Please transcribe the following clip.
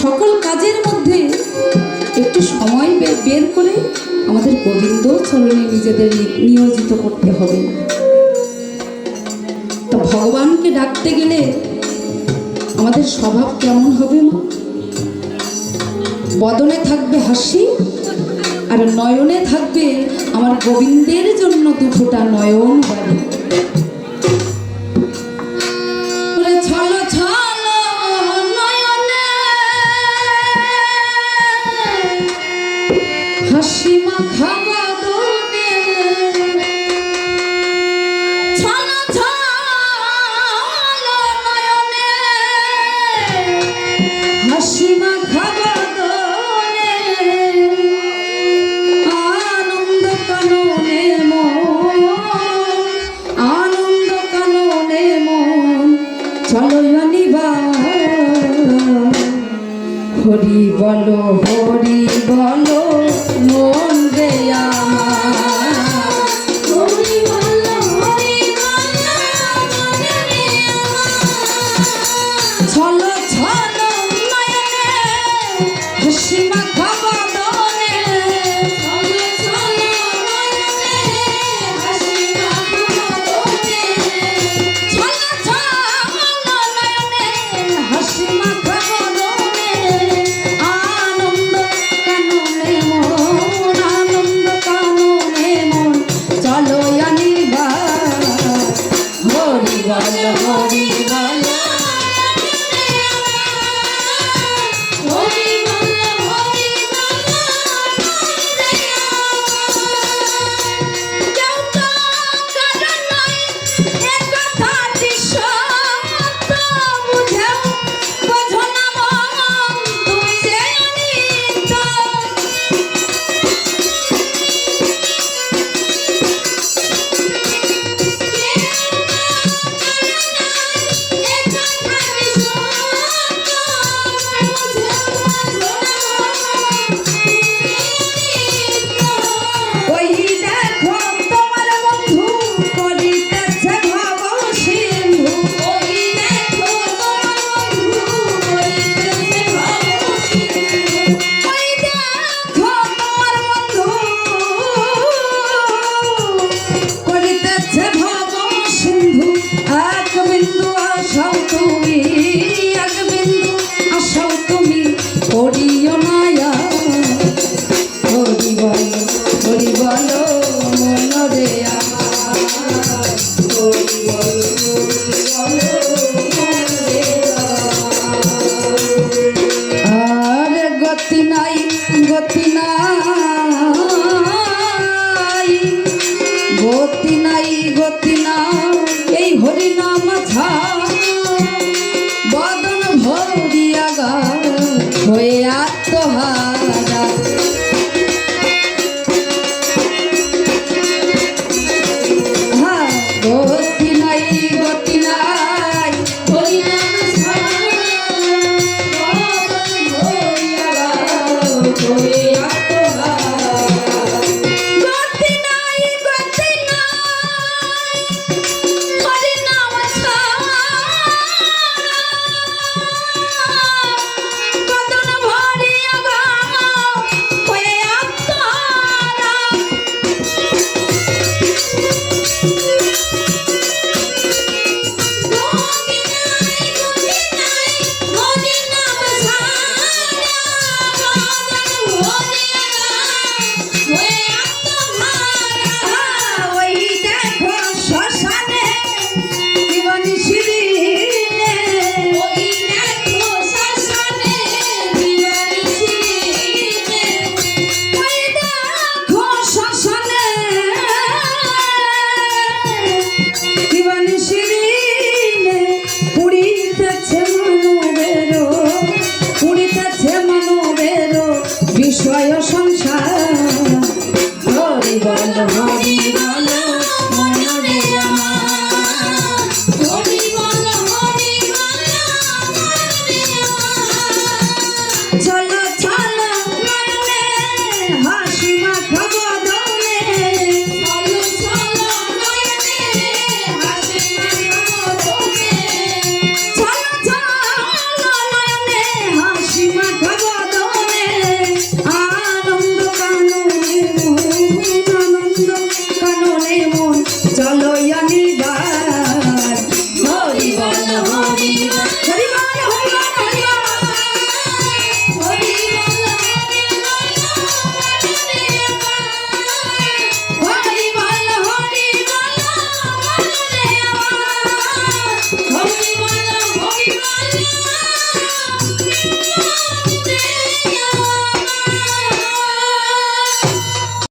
সকল কাজের মধ্যে একটু সময় বের করে আমাদের গোবিন্দ চরণে নিজেদের নিয়োজিত করতে হবে। তো ভগবানকে ডাকতে গেলে আমাদের স্বভাব কেমন হবে মা? বদনে থাকবে হাসি আর নয়নে থাকবে আমার গোবিন্দের জন্য দুফোঁটা নয়ন বাড়ি। হাসি মাখা বদনে ছলো ছলো নয়নে, হাসি মাখা বদনে আনন্দ কাননে মন, আনন্দ কাননে মন চলো অনিবার। হরি বলো হরি বলো মন রে আমার, হরি বলো হরি বলো মন রে আমার। ছলো ছলো নয়নে হাসি মাখা বদনে, ছলো ছলো নয়নে হাসি মাখা বদনে, ছলো ছলো নয়নে হাসি মাখা বদনে আনন্দ কাননে মন, আনন্দ কাননে মন চলো অনিবার। হরি বলো হরি বলো হরি বলো হরি বলো কেউ তো কারণ নয় এ কথাটি সত্য, বুঝেও বোঝো না মন তুমি যে অনিত্য। ওই দেখো তোমার বন্ধু করিতেছে ভাব সিন্ধু, ওই দেখো তোমার বন্ধু করিতেছে ভাব সিন্ধু, ওই দেখো তোমার বন্ধু করিতেছে ভাব সিন্ধু। এক বিন্দু আসাও তুমি, এক বিন্দু আসাও তুমি করিও না আর। হরি বলো হরি বলো মন রে আমার, হরি বলো হরি বলো মন রে আমার। আর গতি নাই গতি নাই গতি নাই গতি নাই এই হরি নাম ছাড়া বদন ভরিয়া গা হয়ে